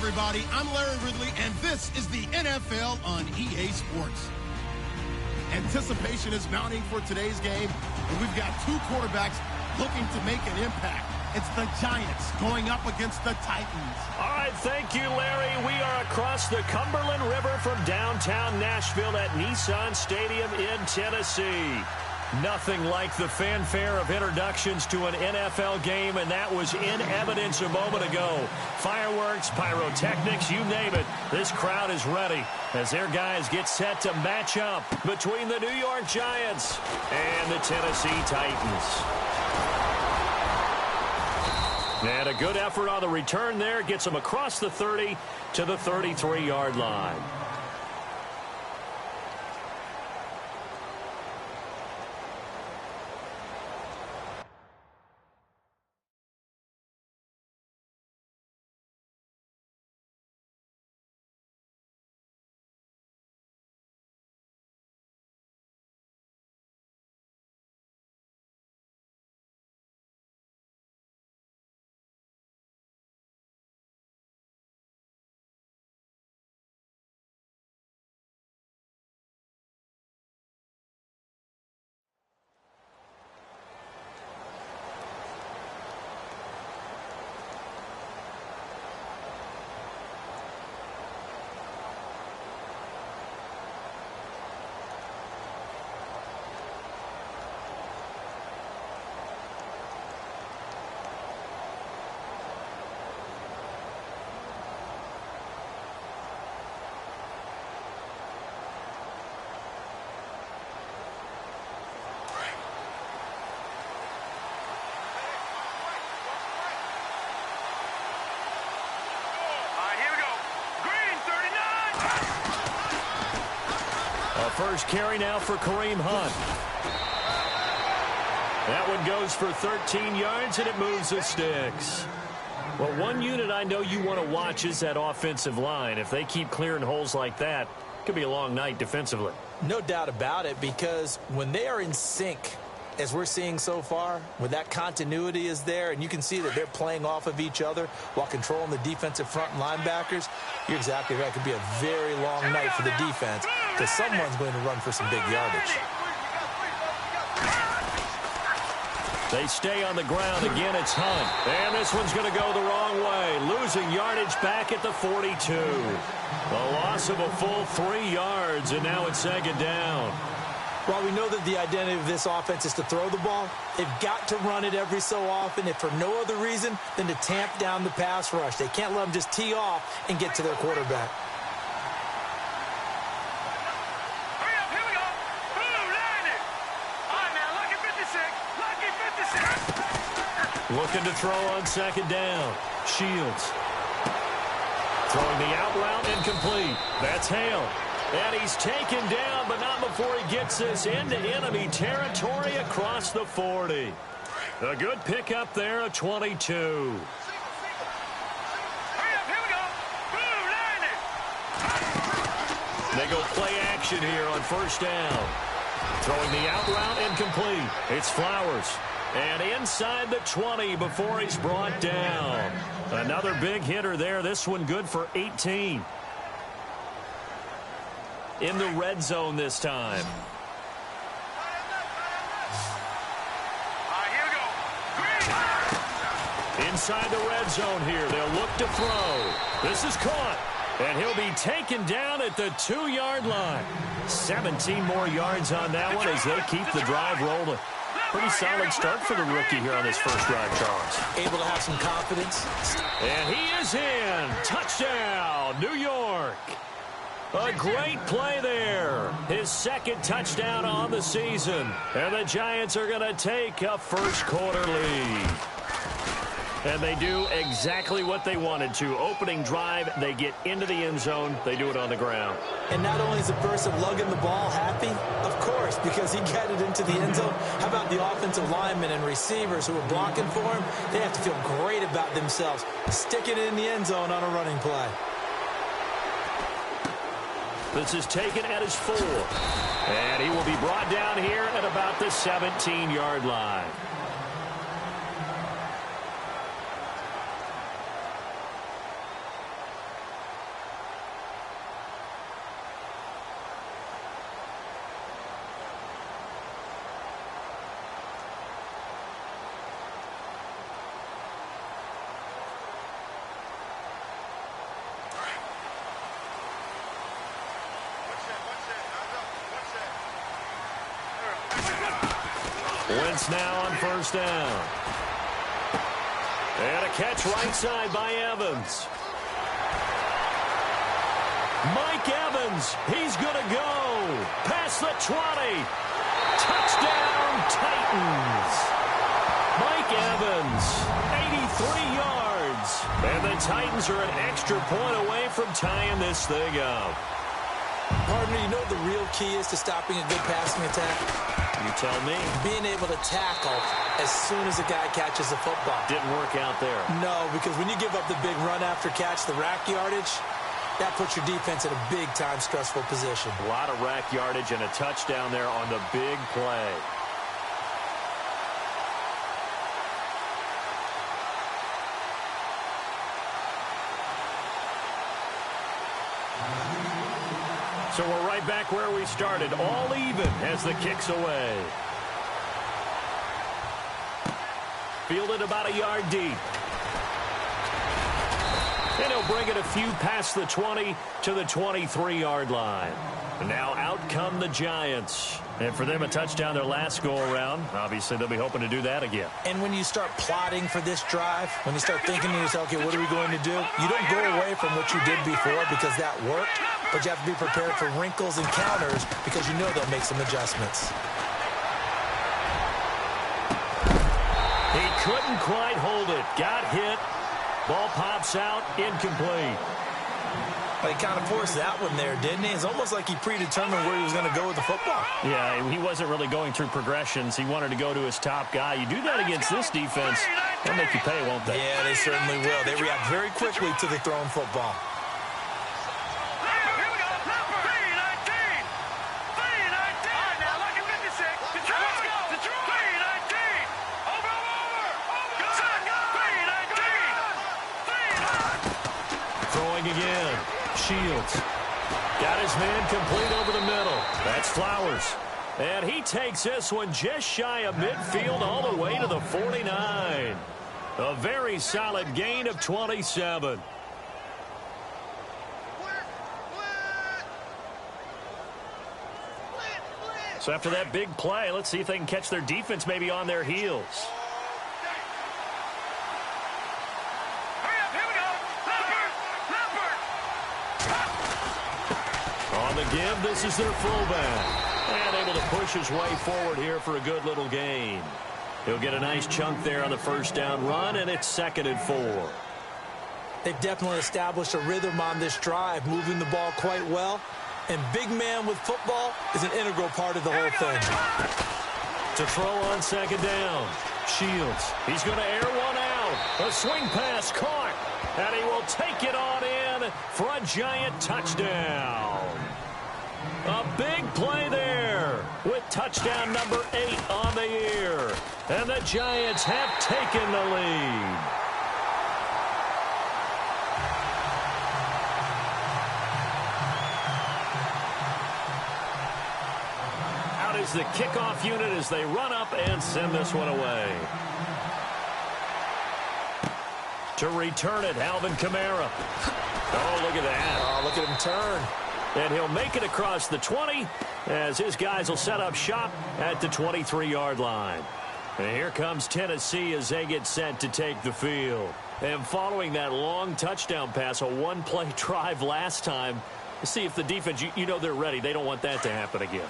everybody. I'm Larry Ridley, and this is the NFL on EA Sports. Anticipation is mounting for today's game, and we've got two quarterbacks looking to make an impact. It's the Giants going up against the Titans. All right, thank you, Larry. We are across the Cumberland River from downtown Nashville at Nissan Stadium in Tennessee. Nothing like the fanfare of introductions to an NFL game, and that was in evidence a moment ago. Fireworks, pyrotechnics, you name it. This crowd is ready as their guys get set to match up between the New York Giants and the Tennessee Titans. And a good effort on the return there gets them across the 30 to the 33-yard line. First carry now for Kareem Hunt. That one goes for 13 yards, and it moves the sticks. Well, one unit I know you want to watch is that offensive line. If they keep clearing holes like that, it could be a long night defensively. No doubt about it, because when they are in sync, as we're seeing so far, when that continuity is there, and you can see that they're playing off of each other while controlling the defensive front linebackers, you're exactly right. It could be a very long night for the defense, because someone's going to run for some big yardage. They stay on the ground. Again, it's Hunt. And this one's going to go the wrong way. Losing yardage back at the 42. A loss of a full 3 yards, and now it's second down. While we know that the identity of this offense is to throw the ball, they've got to run it every so often, if for no other reason than to tamp down the pass rush. They can't let them just tee off and get to their quarterback. Hurry up, here we go. Blue, line it. All right, now, lucky 56. Lucky 56. Looking to throw on second down. Shields. Throwing the out route incomplete. That's Hale. And he's taken down, but not before he gets this into enemy territory across the 40. A good pickup there, a 22. Hurry up, here we go. Blue, line it. They go play action here on first down. Throwing the out route incomplete. It's Flowers. And inside the 20 before he's brought down. Another big hitter there. This one good for 18. In the red zone this time. All right, here we go. Green. Inside the red zone here. They'll look to throw. This is caught. And he'll be taken down at the 2-yard line. 17 more yards on that one as they keep the drive rolling. Pretty solid start for the rookie here on his first drive, Charles. Able to have some confidence. And he is in. Touchdown, New York. A great play there. His second touchdown on the season. And the Giants are going to take a first-quarter lead. And they do exactly what they wanted to. Opening drive, they get into the end zone. They do it on the ground. And not only is the person lugging the ball happy, of course, because he got it into the end zone. How about the offensive linemen and receivers who are blocking for him? They have to feel great about themselves, sticking it in the end zone on a running play. This is taken at his 4. And he will be brought down here at about the 17-yard line. Wentz now on first down. And a catch right side by Evans. Mike Evans, he's going to go. Past the 20. Touchdown, Titans. Mike Evans, 83 yards. And the Titans are an extra point away from tying this thing up. Partner, you know what the real key is to stopping a good passing attack? You tell me. Being able to tackle as soon as a guy catches the football. Didn't work out there. No, because when you give up the big run after catch, the rack yardage, that puts your defense in a big-time stressful position. A lot of rack yardage and a touchdown there on the big play. So we're right back where we started, all even as the kick's away. Fielded about a yard deep. And he'll bring it a few past the 20 to the 23-yard line. And now out come the Giants. And for them, a touchdown their last go-around. Obviously, they'll be hoping to do that again. And when you start plotting for this drive, when you start thinking to yourself, okay, what are we going to do? You don't go away from what you did before because that worked, but you have to be prepared for wrinkles and counters because you know they'll make some adjustments. He couldn't quite hold it. Got hit. Ball pops out, incomplete. But he kind of forced that one there, didn't he? It's almost like he predetermined where he was going to go with the football. Yeah, he wasn't really going through progressions. He wanted to go to his top guy. You do that against this defense, they'll make you pay, won't they? Yeah, they certainly will. They react very quickly to the thrown football. Again, Shields got his man complete over the middle. That's Flowers. And he takes this one just shy of midfield all the way to the 49. A very solid gain of 27. So after that big play, let's see if they can catch their defense maybe on their heels. On the give, this is their fullback. And able to push his way forward here for a good little gain. He'll get a nice chunk there on the first down run, and it's 2nd and 4. They've definitely established a rhythm on this drive, moving the ball quite well. And big man with football is an integral part of the whole thing. To throw on 2nd down. Shields. He's going to air one out. A swing pass caught. And he will take it on in for a Giant touchdown. A big play there with touchdown number 8 on the year. And the Giants have taken the lead. Out is the kickoff unit as they run up and send this one away. To return it, Alvin Kamara. Oh, look at that. Oh, look at him turn. And he'll make it across the 20 as his guys will set up shop at the 23-yard line. And here comes Tennessee as they get set to take the field. And following that long touchdown pass, a one-play drive last time, see if the defense, you know they're ready. They don't want that to happen again.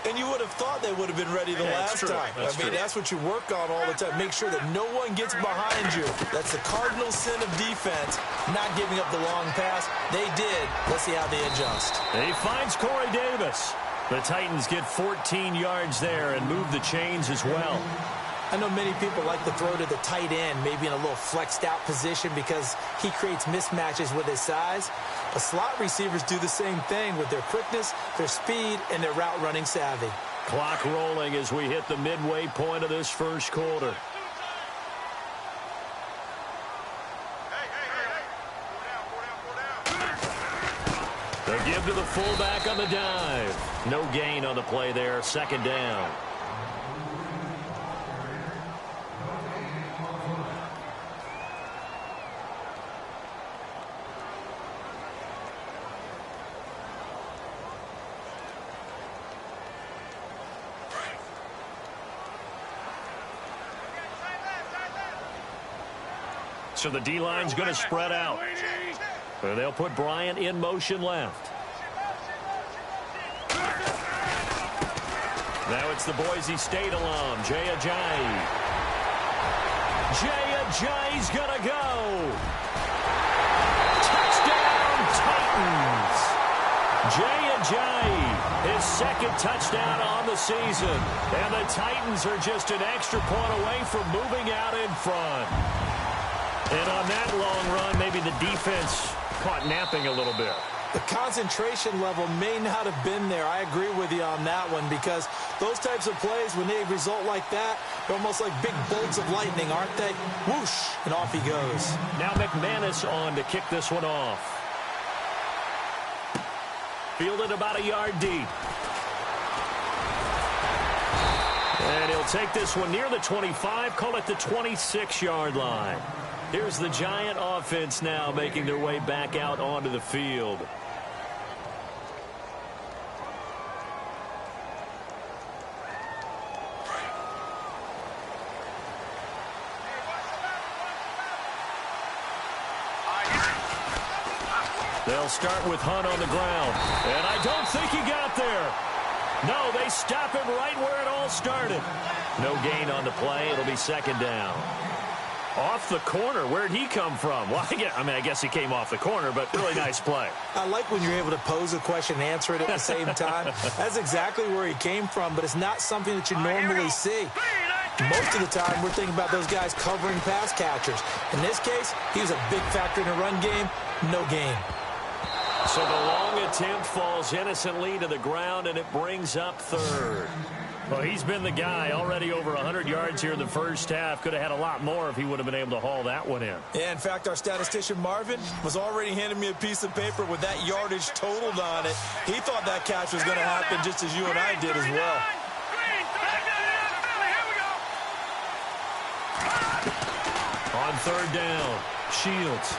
And you would have thought they would have been ready the last time. That's what you work on all the time. Make sure that no one gets behind you. That's the cardinal sin of defense, not giving up the long pass. They did. Let's see how they adjust. He finds Corey Davis. The Titans get 14 yards there and move the chains as well. I know many people like to throw to the tight end, maybe in a little flexed out position because he creates mismatches with his size. But slot receivers do the same thing with their quickness, their speed, and their route running savvy. Clock rolling as we hit the midway point of this first quarter. They give to the fullback on the dive. No gain on the play there, 2nd down. So the D-line's going to spread out. They'll put Bryant in motion left. Now it's the Boise State alum, Jay Ajayi. Jay Ajayi's going to go. Touchdown, Titans. Jay Ajayi, his second touchdown on the season. And the Titans are just an extra point away from moving out in front. And on that long run, maybe the defense caught napping a little bit. The concentration level may not have been there. I agree with you on that one, because those types of plays, when they result like that, they're almost like big bolts of lightning, aren't they? Whoosh, and off he goes. Now McManus on to kick this one off. Fielded about a yard deep. And he'll take this one near the 25, call it the 26-yard line. Here's the Giant offense now making their way back out onto the field. They'll start with Hunt on the ground. And I don't think he got there. No, they stop him right where it all started. No gain on the play. It'll be second down. Off the corner. Where'd he come from? Well, I guess he came off the corner, but really nice play. I like when you're able to pose a question and answer it at the same time. That's exactly where he came from, but it's not something that you normally see. Most of the time, we're thinking about those guys covering pass catchers. In this case, he was a big factor in the run game. No gain. So the long attempt falls innocently to the ground, and it brings up third. Well, he's been the guy. Already over 100 yards here in the first half. Could have had a lot more if he would have been able to haul that one in. Yeah, in fact, our statistician Marvin was already handing me a piece of paper with that yardage totaled on it. He thought that catch was going to happen just as you and I did as well. On third down, Shields.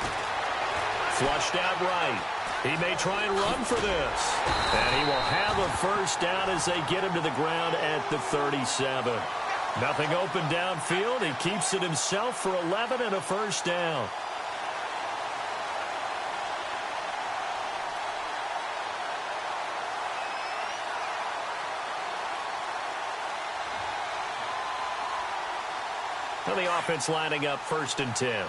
Flushed out right. He may try and run for this. And he will have a first down as they get him to the ground at the 37. Nothing open downfield. He keeps it himself for 11 and a first down. Now the offense lining up 1st and 10.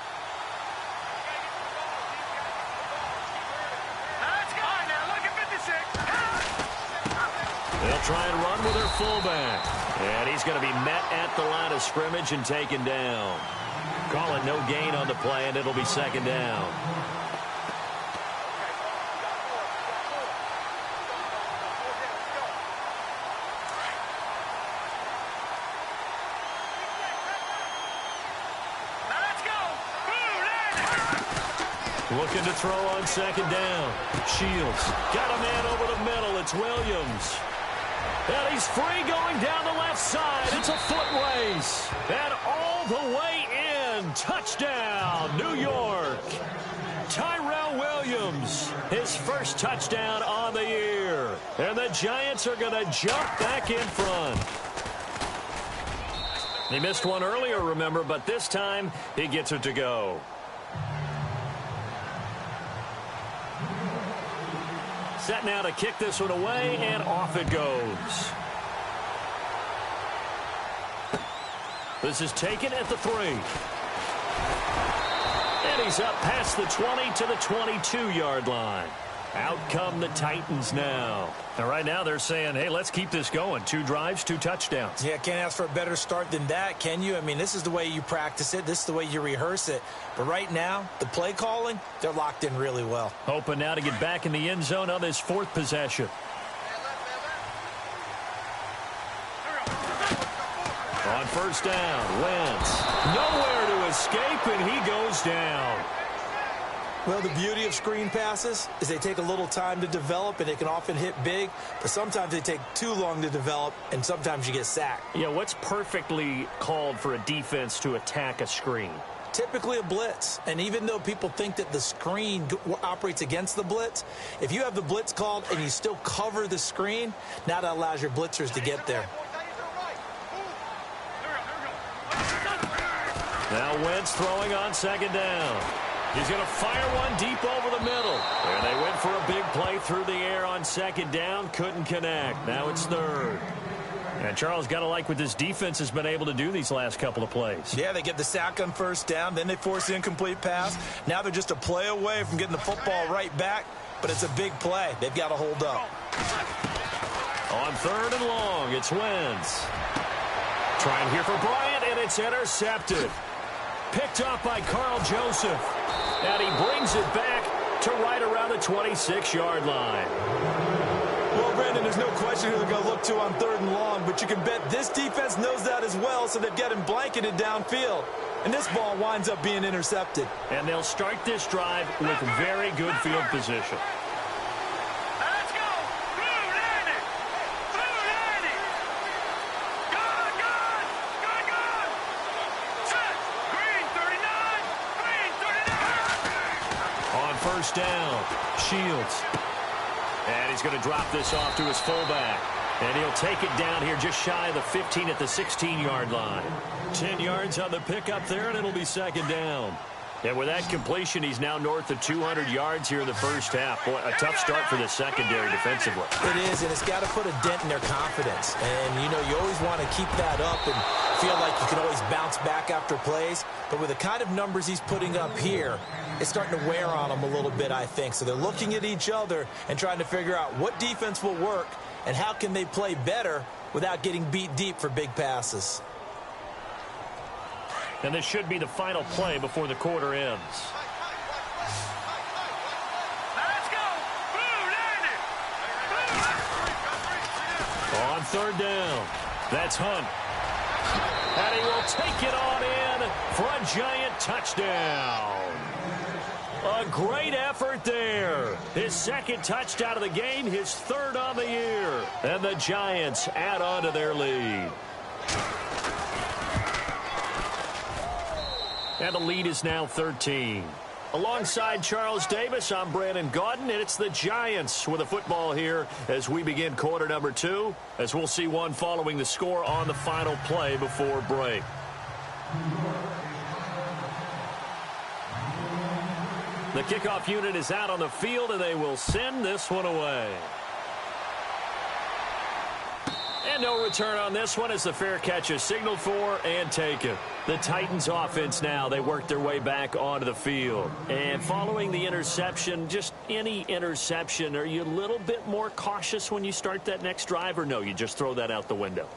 They'll try and run with their fullback. And he's going to be met at the line of scrimmage and taken down. Call it no gain on the play, and it'll be second down. Looking to throw on second down. Shields got a man over the middle. It's Williams. And he's free going down the left side. It's a foot race. And all the way in. Touchdown, New York. Tyrell Williams, his first touchdown on the year. And the Giants are going to jump back in front. He missed one earlier, remember, but this time he gets it to go. Set now to kick this one away, and off it goes. This is taken at the 3. And he's up past the 20 to the 22-yard line. Out come the Titans now. And right now they're saying, hey, let's keep this going. 2 drives, 2 touchdowns. Yeah, can't ask for a better start than that, can you? I mean, this is the way you practice it. This is the way you rehearse it. But right now, the play calling, they're locked in really well. Hoping now to get back in the end zone on this 4th possession. On first down, Wentz. Nowhere to escape, and he goes down. Well, the beauty of screen passes is they take a little time to develop, and they can often hit big, but sometimes they take too long to develop, and sometimes you get sacked. Yeah, what's perfectly called for a defense to attack a screen? Typically a blitz, and even though people think that the screen operates against the blitz, if you have the blitz called and you still cover the screen, now that allows your blitzers to get there. Now Wentz throwing on second down. He's going to fire one deep over the middle. And they went for a big play through the air on second down. Couldn't connect. Now it's third. And Charles, got to like what this defense has been able to do these last couple of plays. Yeah, they get the sack on first down. Then they force the incomplete pass. Now they're just a play away from getting the football right back. But it's a big play. They've got to hold up. On third and long, it's Wentz. Trying here for Bryant, and it's intercepted. Picked up by Carl Joseph. And he brings it back to right around the 26-yard line. Well, Brandon, there's no question who they're going to look to on third and long, but you can bet this defense knows that as well, so they've got him blanketed downfield. And this ball winds up being intercepted. And they'll start this drive with very good field position. Let's go. Blue landing. Blue landing. Good, good. Good, good. Set. Green 39. Green 39. On first down, Shields. And he's going to drop this off to his fullback. And he'll take it down here just shy of the 15 at the 16-yard line. 10 yards on the pickup there, and it'll be second down. And with that completion, he's now north of 200 yards here in the first half. Boy, a tough start for the secondary defensively. It is, and it's got to put a dent in their confidence. And, you know, you always want to keep that up and feel like you can always bounce back after plays. But with the kind of numbers he's putting up here, it's starting to wear on them a little bit, I think. So they're looking at each other and trying to figure out what defense will work and how can they play better without getting beat deep for big passes. And this should be the final play before the quarter ends. Let's go. Blue landing. On third down, that's Hunt. And he will take it on in for a giant touchdown. A great effort there. His second touchdown of the game, his third on the year. And the Giants add on to their lead. And the lead is now 13. Alongside Charles Davis, I'm Brandon Gaudin, and it's the Giants with the football here as we begin quarter number 2, as we'll see one following the score on the final play before break. The kickoff unit is out on the field, and they will send this one away. And no return on this one as the fair catch is signaled for and taken. The Titans offense now, they work their way back onto the field. And following the interception, just any interception, are you a little bit more cautious when you start that next drive, or no, you just throw that out the window?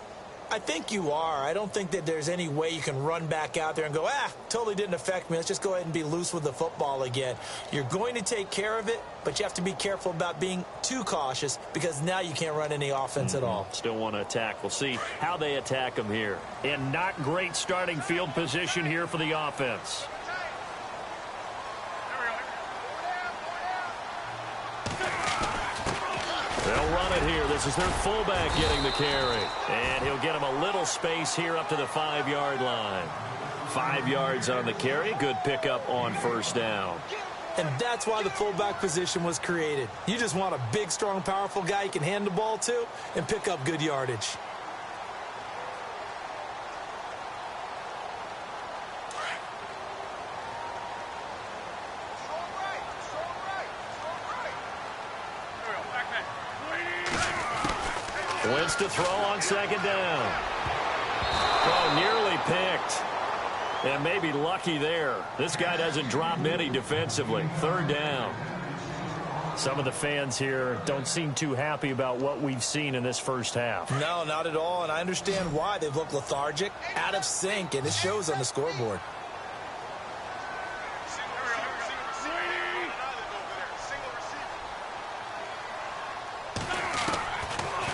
I think you are. I don't think that there's any way you can run back out there and go, totally didn't affect me. Let's just go ahead and be loose with the football again. You're going to take care of it, but you have to be careful about being too cautious because now you can't run any offense at all. Still want to attack. We'll see how they attack them here. And not great starting field position here for the offense. They'll run it here. This is their fullback getting the carry. And he'll get him a little space here up to the 5-yard line. 5 yards on the carry. Good pickup on first down. And that's why the fullback position was created. You just want a big, strong, powerful guy you can hand the ball to and pick up good yardage. Wentz to throw on second down. Oh, nearly picked. And maybe lucky there. This guy doesn't drop many defensively. Third down. Some of the fans here don't seem too happy about what we've seen in this first half. No, not at all, and I understand why. They've looked lethargic, out of sync, and it shows on the scoreboard.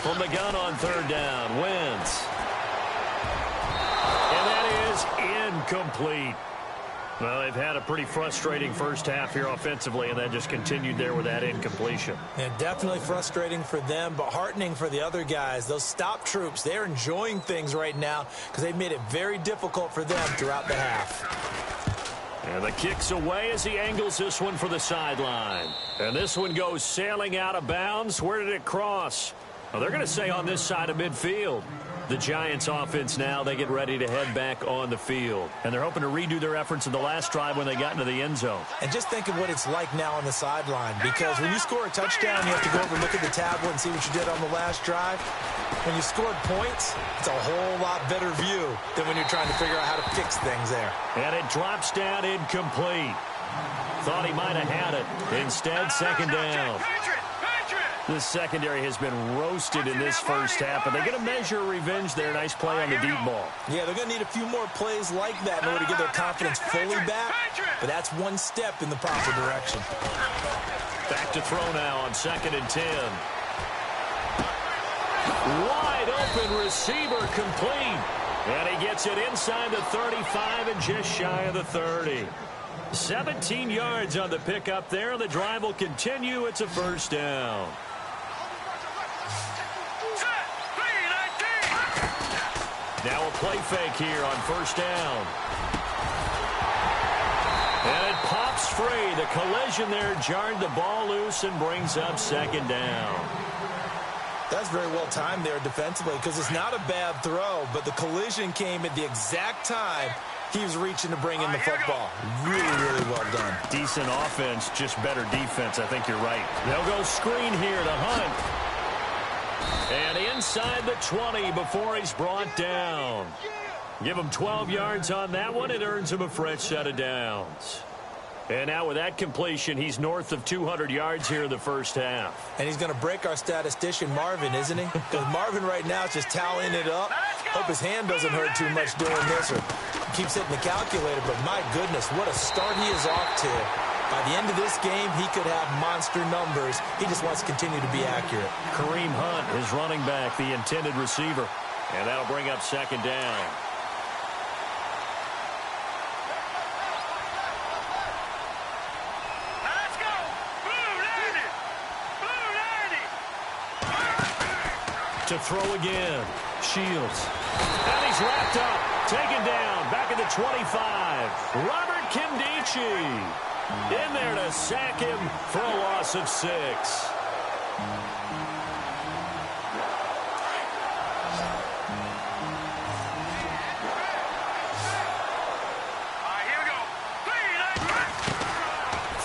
From the gun on third down, Wentz. And that is incomplete. Well, they've had a pretty frustrating first half here offensively, and that just continued there with that incompletion. And definitely frustrating for them, but heartening for the other guys. Those stop troops, they're enjoying things right now because they've made it very difficult for them throughout the half. And the kick's away as he angles this one for the sideline. And this one goes sailing out of bounds. Where did it cross? Well, they're going to say on this side of midfield. The Giants offense now, they get ready to head back on the field. And they're hoping to redo their efforts in the last drive when they got into the end zone. And just think of what it's like now on the sideline, because when you score a touchdown, you have to go over and look at the tablet and see what you did on the last drive. When you scored points, it's a whole lot better view than when you're trying to figure out how to fix things there. And it drops down incomplete. Thought he might have had it. Instead, second down. The secondary has been roasted in this first half, but they're going to measure revenge there. Nice play on the deep ball. Yeah, they're going to need a few more plays like that in order to get their confidence fully back, but that's one step in the proper direction. Back to throw now on 2nd and 10. Wide open receiver complete. And he gets it inside the 35 and just shy of the 30. 17 yards on the pickup there. The drive will continue. It's a first down. Now a play fake here on first down. And it pops free. The collision there jarred the ball loose and brings up second down. That's very well timed there defensively, because it's not a bad throw, but the collision came at the exact time he was reaching to bring in the football. Really, really well done. Decent offense, just better defense. I think you're right. They'll go screen here to Hunt. And inside the 20 before he's brought down. Give him 12 yards on that one. It earns him a fresh set of downs. And now with that completion, he's north of 200 yards here in the first half. And he's going to break our statistician Marvin, isn't he? Because Marvin right now is just tallying it up. Hope his hand doesn't hurt too much doing this, or keeps hitting the calculator. But my goodness, what a start he is off to. By the end of this game, he could have monster numbers. He just wants to continue to be accurate. Kareem Hunt, his running back, the intended receiver. And that'll bring up second down. To throw again. Shields. And he's wrapped up. Taken down. Back at the 25. Robert Kimdichie in there to sack him for a loss of 6.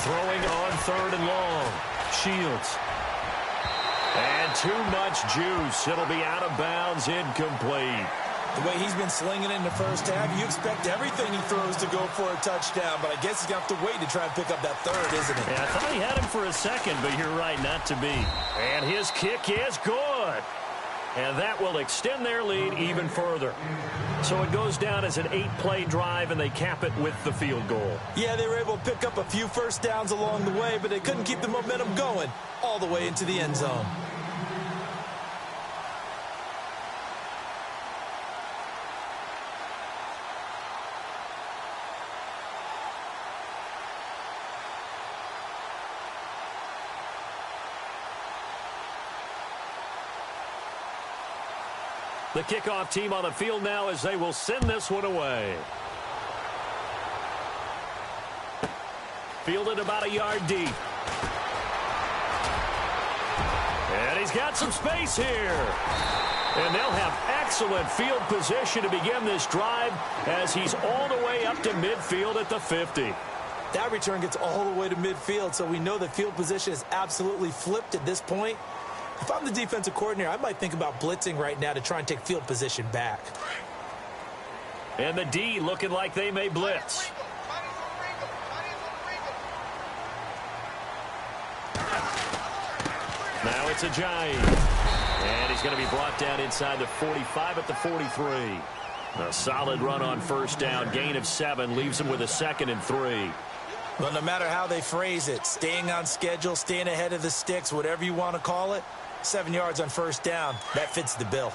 Throwing on 3rd and long. Shields. And too much juice. It'll be out of bounds, incomplete. The way he's been slinging it in the first half, you expect everything he throws to go for a touchdown, but I guess he's going to have to wait to try and pick up that 3rd, isn't he? Yeah, I thought he had him for a second, but you're right, not to be. And his kick is good. And that will extend their lead even further. So it goes down as an 8-play drive, and they cap it with the field goal. Yeah, they were able to pick up a few first downs along the way, but they couldn't keep the momentum going all the way into the end zone. The kickoff team on the field now as they will send this one away. Fielded about a yard deep. And he's got some space here. And they'll have excellent field position to begin this drive as he's all the way up to midfield at the 50. That return gets all the way to midfield, so we know the field position is absolutely flipped at this point. If I'm the defensive coordinator, I might think about blitzing right now to try and take field position back. And the D looking like they may blitz. Now it's Ajayi. And he's going to be brought down inside the 45 at the 43. A solid run on first down. Gain of 7 leaves him with a 2nd and 3. But no matter how they phrase it, staying on schedule, staying ahead of the sticks, whatever you want to call it, 7 yards on first down, that fits the bill.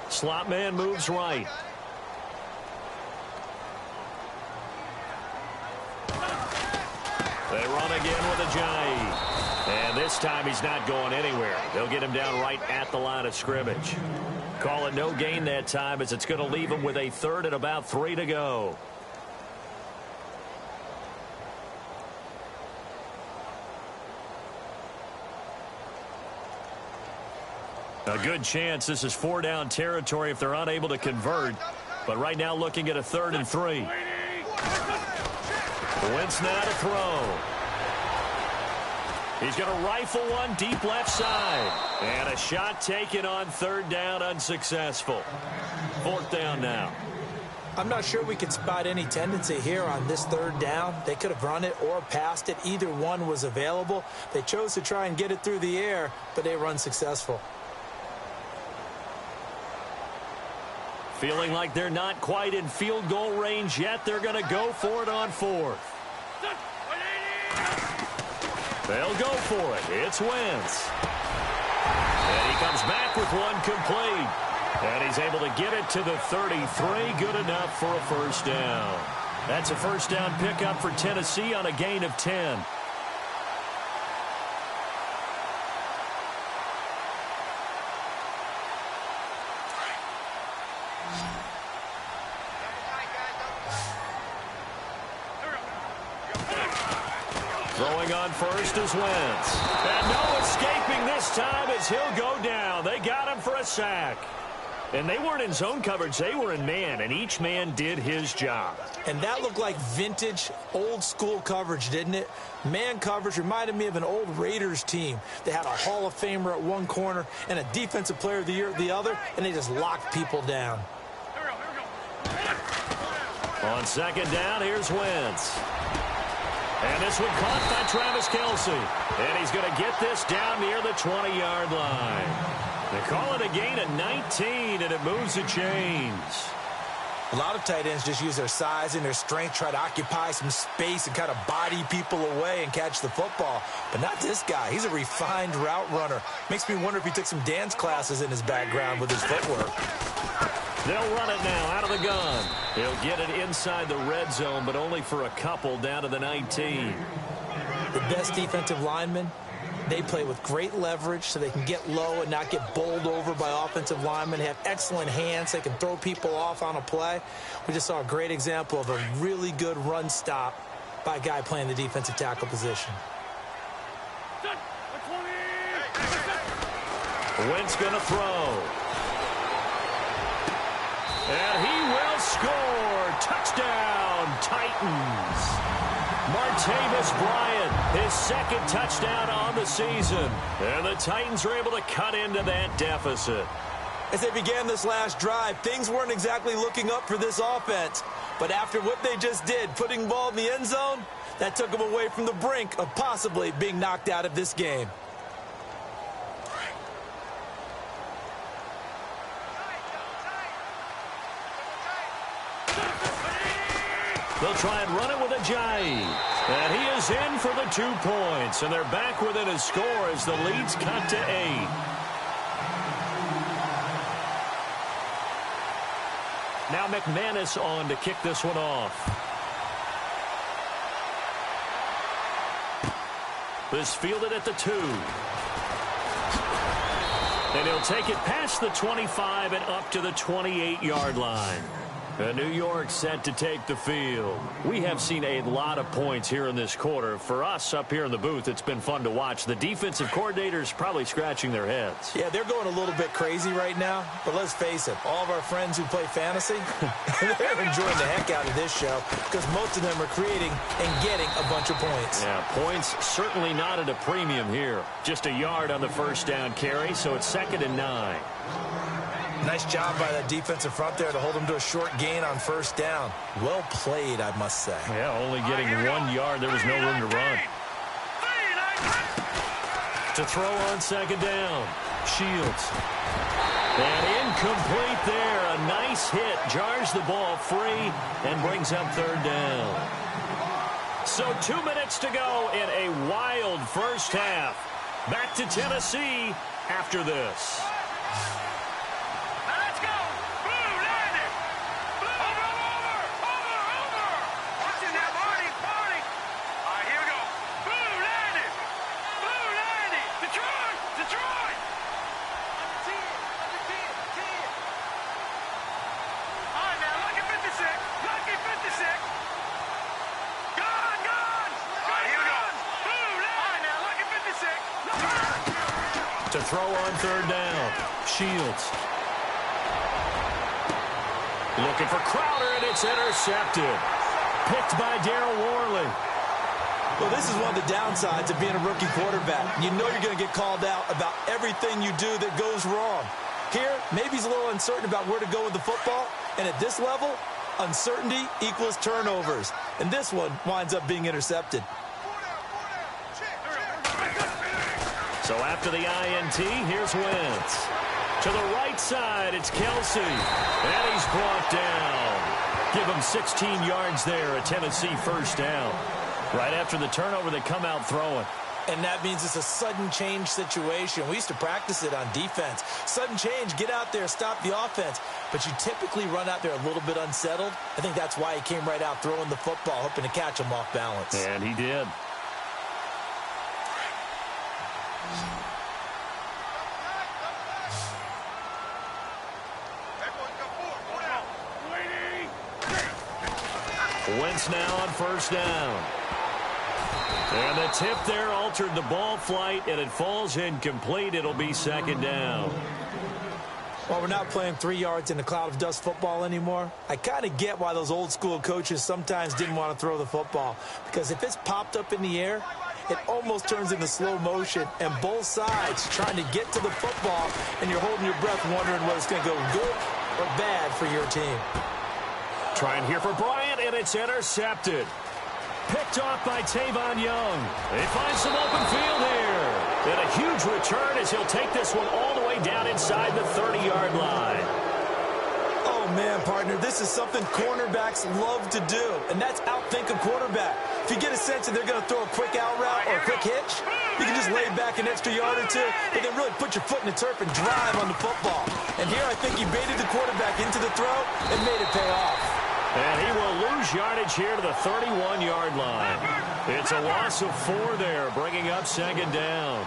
Slot man moves right. They run again with Ajayi. And this time he's not going anywhere. They'll get him down right at the line of scrimmage. Call it no gain that time as it's going to leave him with a 3rd and about 3 to go. A good chance this is 4-down territory if they're unable to convert. But right now looking at a 3rd and 3. Wentz now to throw. He's going to rifle one deep left side. And a shot taken on 3rd down, unsuccessful. 4th down now. I'm not sure we can spot any tendency here on this 3rd down. They could have run it or passed it. Either one was available. They chose to try and get it through the air, but they were unsuccessful. Feeling like they're not quite in field goal range yet. They're going to go for it on 4th. They'll go for it. It's Wentz. And he comes back with one complete. And he's able to get it to the 33. Good enough for a 1st down. That's a 1st down pickup for Tennessee on a gain of 10. Throwing on first is Wentz. And no escaping this time as he'll go down. They got him for a sack. And they weren't in zone coverage. They were in man, and each man did his job. And that looked like vintage, old-school coverage, didn't it? Man coverage reminded me of an old Raiders team. They had a Hall of Famer at one corner and a Defensive Player of the Year at the other, and they just locked people down. On 2nd down, here's Wentz. And this one caught by Travis Kelce. And he's going to get this down near the 20-yard line. They call it a gain of 19, and it moves the chains. A lot of tight ends just use their size and their strength, try to occupy some space and kind of body people away and catch the football. But not this guy. He's a refined route runner. Makes me wonder if he took some dance classes in his background with his footwork. They'll run it now out of the gun. He'll get it inside the red zone, but only for a couple down to the 19. The best defensive linemen, they play with great leverage so they can get low and not get bowled over by offensive linemen. They have excellent hands. They can throw people off on a play. We just saw a great example of a really good run stop by a guy playing the defensive tackle position. Wentz going to throw. And he will score. Touchdown, Titans. Martavis Bryant, his 2nd touchdown on the season. And the Titans are able to cut into that deficit. As they began this last drive, things weren't exactly looking up for this offense. But after what they just did, putting the ball in the end zone, that took them away from the brink of possibly being knocked out of this game. They'll try and run it with Ajayi. And he is in for the 2 points. And they're back within a score as the lead's cut to 8. Now McManus on to kick this one off. This fielded at the 2. And he'll take it past the 25 and up to the 28-yard line. New York set to take the field. We have seen a lot of points here in this quarter. For us up here in the booth, it's been fun to watch. The defensive coordinators probably scratching their heads. Yeah, they're going a little bit crazy right now. But let's face it, all of our friends who play fantasy, they're enjoying the heck out of this show because most of them are creating and getting a bunch of points. Yeah, points certainly not at a premium here. Just a yard on the 1st down carry, so it's 2nd and 9. Nice job by that defensive front there to hold them to a short gain on 1st down. Well played, I must say. Yeah, only getting 1 yard. There was no room to run. To throw on 2nd down. Shields. And incomplete there. A nice hit. Jars the ball free and brings up 3rd down. So 2 minutes to go in a wild first half. Back to Tennessee after this. To throw on third down. Shields. Looking for Crowder, and it's intercepted. Picked by Darryl Worley. Well, this is one of the downsides of being a rookie quarterback. You know you're going to get called out about everything you do that goes wrong. Here, maybe he's a little uncertain about where to go with the football, and at this level, uncertainty equals turnovers. And this one winds up being intercepted. So after the INT, here's Wentz. To the right side, it's Kelsey. And he's brought down. Give him 16 yards there, a Tennessee first down. Right after the turnover, they come out throwing. And that means it's a sudden change situation. We used to practice it on defense. Sudden change, get out there, stop the offense. But you typically run out there a little bit unsettled. I think that's why he came right out throwing the football, hoping to catch him off balance. And he did. Wentz now on first down. And the tip there altered the ball flight, and it falls incomplete. It'll be second down. Well, we're not playing 3 yards in a cloud of dust football anymore. I kind of get why those old school coaches sometimes didn't want to throw the football. Because if it's popped up in the air, it almost turns into slow motion, and both sides trying to get to the football, and you're holding your breath wondering whether it's going to go good or bad for your team. Trying here for Bryant, and it's intercepted. Picked off by Tavon Young. They find some open field here. And a huge return as he'll take this one all the way down inside the 30-yard line. Oh, man, partner, this is something cornerbacks love to do, and that's outthink a quarterback. If you get a sense that they're going to throw a quick out route or a quick hitch, you can just lay back an extra yard or two and then really put your foot in the turf and drive on the football. And here I think he baited the quarterback into the throw and made it pay off. And he will lose yardage here to the 31-yard line. It's a loss of 4 there, bringing up second down.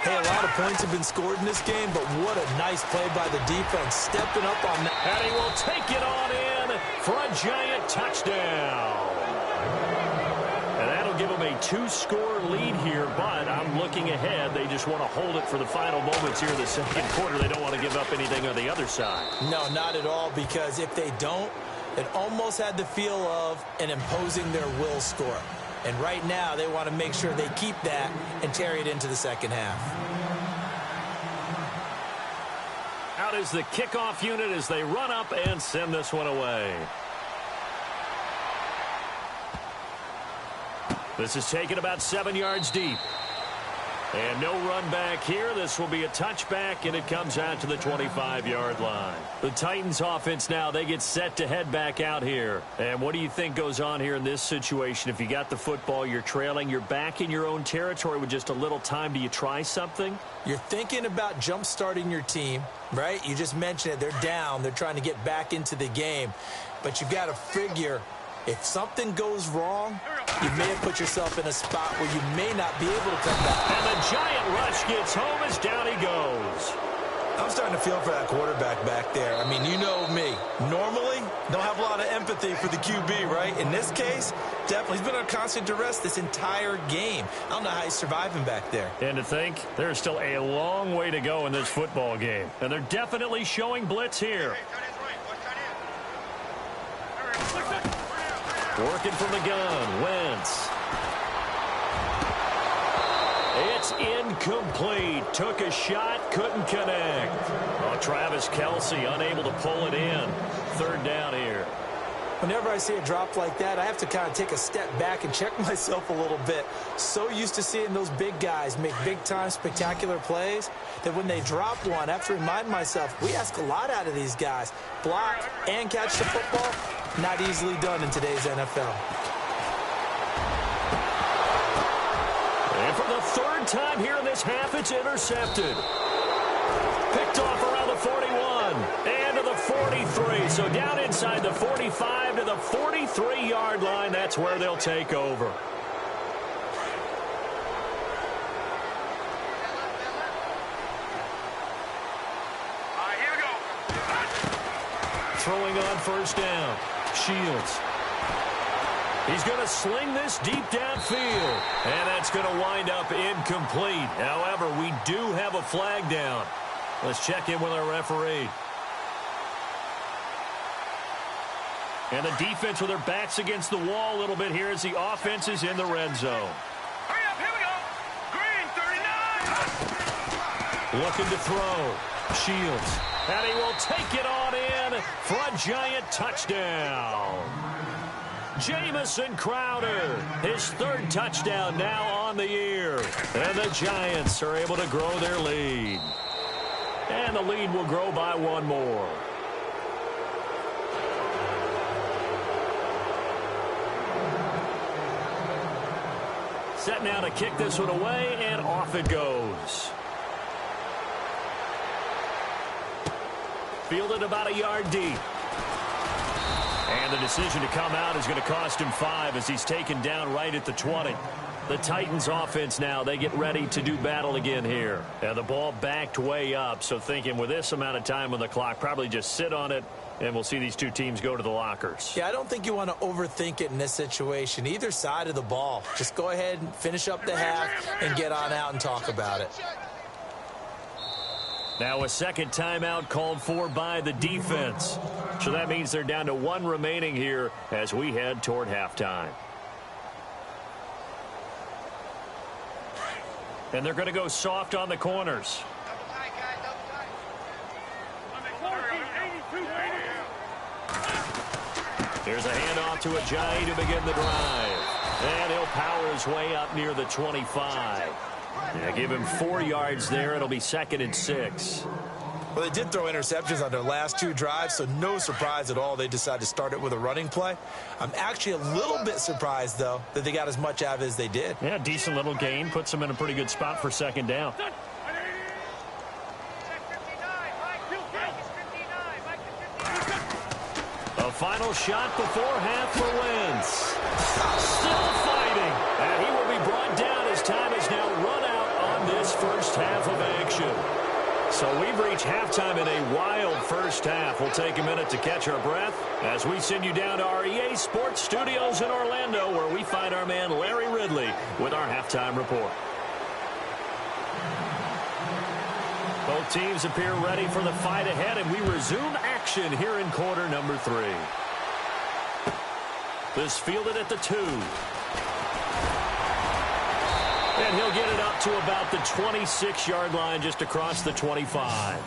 Hey, a lot of points have been scored in this game, but what a nice play by the defense, stepping up on that. And he will take it on in for a giant touchdown. And that'll give them a 2-score lead here, but I'm looking ahead. They just want to hold it for the final moments here in the second quarter. They don't want to give up anything on the other side. No, not at all, because if they don't, it almost had the feel of an imposing their will score. And right now, they want to make sure they keep that and carry it into the second half. Out is the kickoff unit as they run up and send this one away. This is taken about 7 yards deep. And no run back here. This will be a touchback, and it comes out to the 25-yard line. The Titans offense now, they get set to head back out here. And what do you think goes on here in this situation? If you got the football, you're trailing, you're back in your own territory with just a little time. Do you try something? You're thinking about jump-starting your team, right? You just mentioned it. They're down. They're trying to get back into the game. But you've got to figure, if something goes wrong, you may have put yourself in a spot where you may not be able to come back. And the giant rush gets home as down he goes. I'm starting to feel for that quarterback back there. I mean, you know me. Normally, don't have a lot of empathy for the QB, right? In this case, definitely. He's been under constant duress this entire game. I don't know how he's surviving back there. And to think, there's still a long way to go in this football game. And they're definitely showing blitz here. Working from the gun, Wentz. It's incomplete. Took a shot, couldn't connect. Oh, Travis Kelce unable to pull it in. Third down here. Whenever I see a drop like that, I have to kind of take a step back and check myself a little bit. So used to seeing those big guys make big-time spectacular plays that when they drop one, I have to remind myself, we ask a lot out of these guys. Block and catch the football, not easily done in today's NFL. And for the third time here in this half, it's intercepted. Picked off around the 41 and to the 43. So down inside the 45 to the 43-yard line. That's where they'll take over. Here we go. Throwing on first down. Shields. He's going to sling this deep downfield, and that's going to wind up incomplete. However, we do have a flag down. Let's check in with our referee. And the defense with their backs against the wall a little bit here as the offense is in the red zone. Hurry up, here we go. Green, 39. Looking to throw. Shields. And he will take it on in for a giant touchdown. Jamison Crowder, his third touchdown now on the year. And the Giants are able to grow their lead. And the lead will grow by one more. Set now to kick this one away, and off it goes. Fielded about a yard deep. And the decision to come out is going to cost him 5 as he's taken down right at the 20. The Titans offense now, they get ready to do battle again here. And the ball backed way up, so thinking with this amount of time on the clock, probably just sit on it, and we'll see these two teams go to the lockers. Yeah, I don't think you want to overthink it in this situation. Either side of the ball. Just go ahead and finish up the half and get on out and talk about it. Now a second timeout called for by the defense. So that means they're down to 1 remaining here as we head toward halftime. And they're going to go soft on the corners. Here's a handoff to Ajayi to begin the drive. And he'll power his way up near the 25. Yeah, give him 4 yards there. It'll be 2nd and 6. Well, they did throw interceptions on their last 2 drives, so no surprise at all they decided to start it with a running play. I'm actually a little bit surprised, though, that they got as much out of it as they did. Yeah, decent little gain. Puts them in a pretty good spot for 2nd down. A final shot before half for Wentz. Still fighting. And he will be brought down as time is now run out on this first half of action. So we've reached halftime in a wild first half. We'll take a minute to catch our breath as we send you down to our EA Sports Studios in Orlando, where we find our man Larry Ridley with our halftime report. Both teams appear ready for the fight ahead, and we resume action here in quarter number 3. This fielded at the 2. And he'll get it up to about the 26-yard line, just across the 25.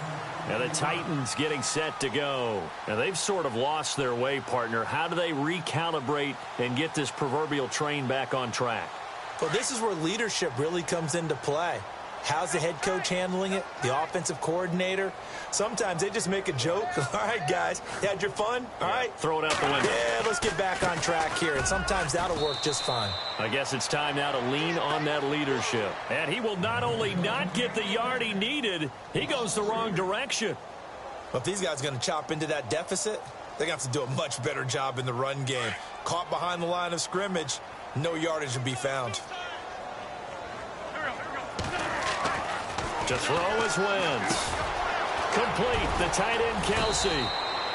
And the Titans getting set to go. And they've sort of lost their way, partner. How do they recalibrate and get this proverbial train back on track? Well, this is where leadership really comes into play. How's the head coach handling it? The offensive coordinator? Sometimes they just make a joke. All right, guys, you had your fun? All right. Throw it out the window. Yeah, let's get back on track here. And sometimes that'll work just fine. I guess it's time now to lean on that leadership. And he will not only not get the yard he needed, he goes the wrong direction. But if these guys are going to chop into that deficit, they're going to have to do a much better job in the run game. Caught behind the line of scrimmage, no yardage to be found. To throw is Wentz. Complete, the tight end Kelsey.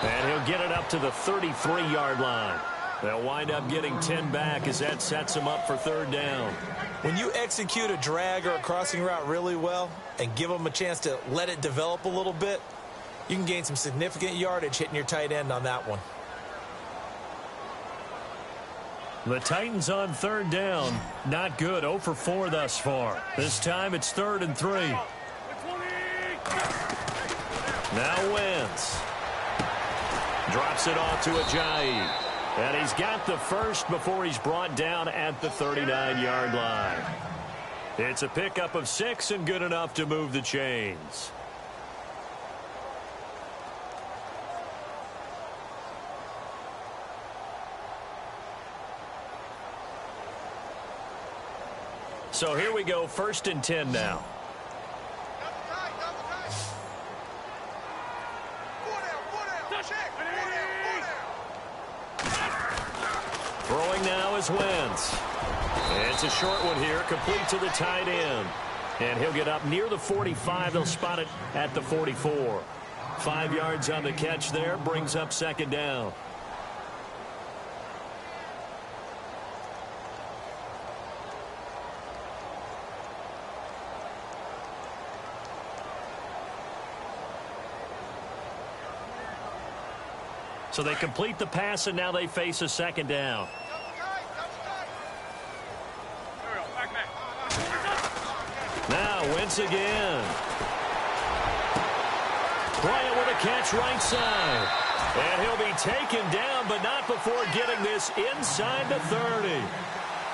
And he'll get it up to the 33-yard line. They'll wind up getting 10 back as that sets him up for 3rd down. When you execute a drag or a crossing route really well and give them a chance to let it develop a little bit, you can gain some significant yardage hitting your tight end on that one. The Titans on 3rd down. Not good. 0 for 4 thus far. This time it's 3rd and 3. Now Wentz. Drops it off to Ajayi. And he's got the first before he's brought down at the 39-yard line. It's a pickup of 6 and good enough to move the chains. So here we go, 1st and 10 now. Throwing now is Wentz. It's a short one here, complete to the tight end. And he'll get up near the 45. They'll spot it at the 44. 5 yards on the catch there, brings up 2nd down. So they complete the pass, and now they face a second down. Now Wentz again. Bryant with a catch right side. And he'll be taken down, but not before getting this inside the 30.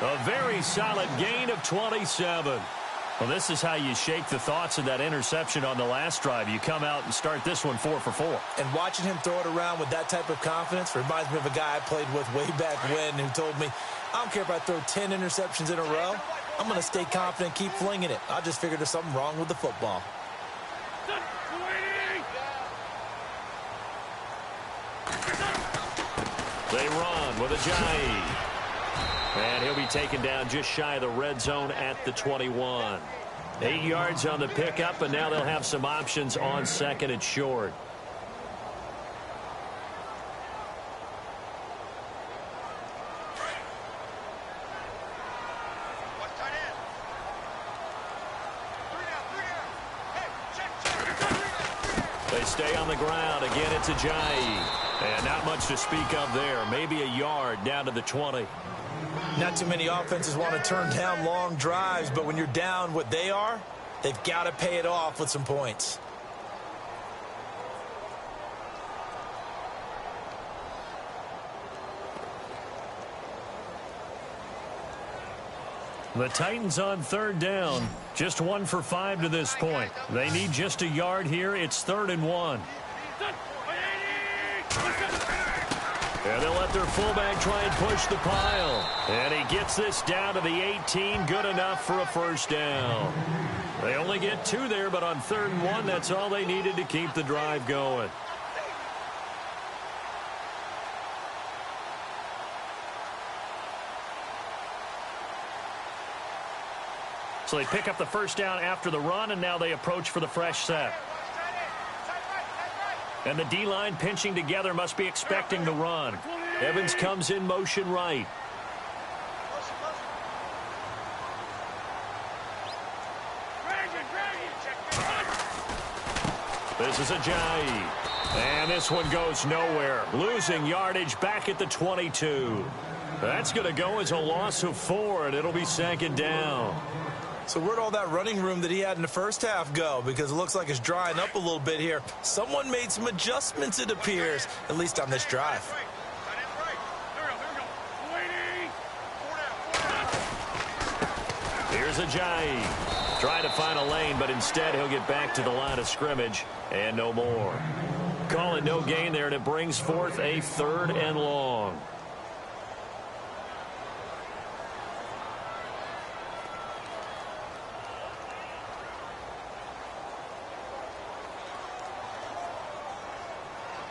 A very solid gain of 27. Well, this is how you shake the thoughts of that interception on the last drive. You come out and start this one 4 for 4. And watching him throw it around with that type of confidence reminds me of a guy I played with way back when who told me, I don't care if I throw 10 interceptions in a row. I'm going to stay confident, keep flinging it. I just figured there's something wrong with the football. They run with Ajayi. And he'll be taken down just shy of the red zone at the 21. 8 yards on the pickup, and now they'll have some options on second and short. They stay on the ground. Again, it's Ajayi. And not much to speak of there. Maybe a yard down to the 20. Not too many offenses want to turn down long drives, but when you're down what they are, they've got to pay it off with some points. The Titans on third down. Just 1 for 5 to this point. They need just a yard here. It's 3rd and 1. And they'll let their fullback try and push the pile. And he gets this down to the 18. Good enough for a first down. They only get 2 there, but on 3rd and 1, that's all they needed to keep the drive going. So they pick up the first down after the run, and now they approach for the fresh set. And the D-line pinching together must be expecting the run. Evans comes in motion right. This is Ajayi. And this one goes nowhere. Losing yardage back at the 22. That's going to go as a loss of 4, and it'll be 2nd down. So where'd all that running room that he had in the first half go? Because it looks like it's drying up a little bit here. Someone made some adjustments, it appears, at least on this drive. Here's Ajayi. Trying to find a lane, but instead he'll get back to the line of scrimmage and no more. Call it no gain there, and it brings forth a 3rd and long.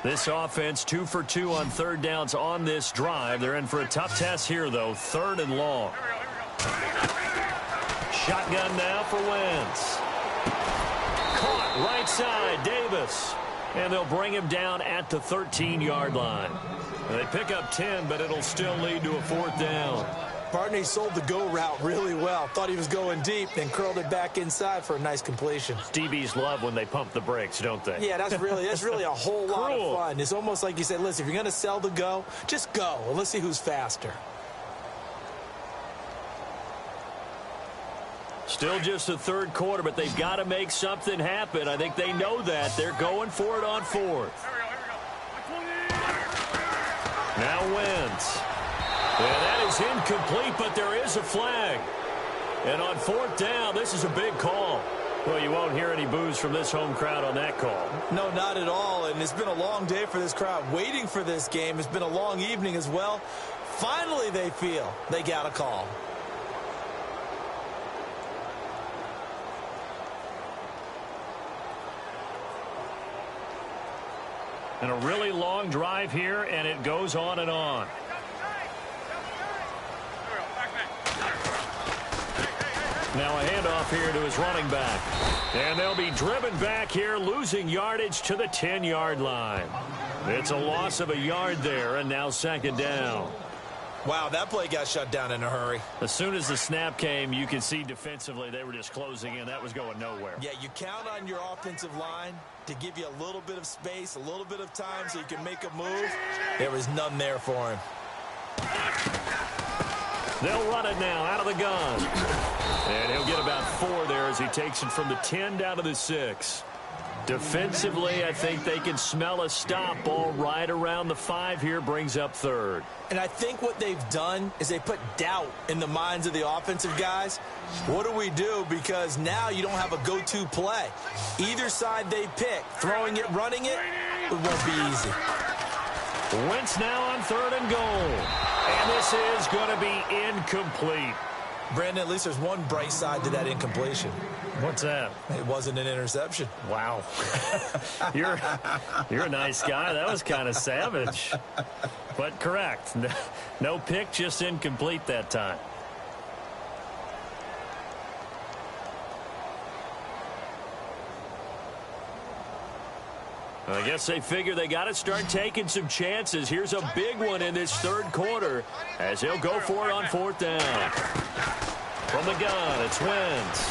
This offense 2 for 2 on 3rd downs on this drive. They're in for a tough test here, though. 3rd and long. Shotgun now for Wentz. Caught right side, Davis. And they'll bring him down at the 13-yard line. They pick up 10, but it'll still lead to a 4th down. Partner sold the go route really well. Thought he was going deep, then curled it back inside for a nice completion. DBs love when they pump the brakes, don't they? Yeah, that's really a whole lot of fun. It's almost like you said, listen, if you're going to sell the go, just go. And let's see who's faster. Still just the 3rd quarter, but they've got to make something happen. I think they know that. They're going for it on 4th. Now Wentz. Yeah, that is incomplete, but there is a flag. And on 4th down, this is a big call. Well, you won't hear any boos from this home crowd on that call. No, not at all. And it's been a long day for this crowd waiting for this game. It's been a long evening as well. Finally, they feel they got a call. And a really long drive here, and it goes on and on. Now a handoff here to his running back. And they'll be driven back here, losing yardage to the 10-yard line. It's a loss of a yard there, and now 2nd down. Wow, that play got shut down in a hurry. As soon as the snap came, you could see defensively they were just closing in. That was going nowhere. Yeah, you count on your offensive line to give you a little bit of space, a little bit of time so you can make a move. There was none there for him. They'll run it now out of the gun. And he'll get about 4 there as he takes it from the 10 down to the 6. Defensively, I think they can smell a stop. Ball right around the 5 here, brings up 3rd. And I think what they've done is they put doubt in the minds of the offensive guys. What do we do? Because now you don't have a go-to play. Either side they pick, throwing it, running it, it won't be easy. Wentz now on 3rd and goal. And this is going to be incomplete. Brandon, at least there's one bright side to that incompletion. What's that? It wasn't an interception. Wow. You're a nice guy. That was kind of savage. But correct. No pick, just incomplete that time. I guess they figure they got to start taking some chances. Here's a big one in this 3rd quarter as he'll go for it on 4th down. From the gun, it's Wentz.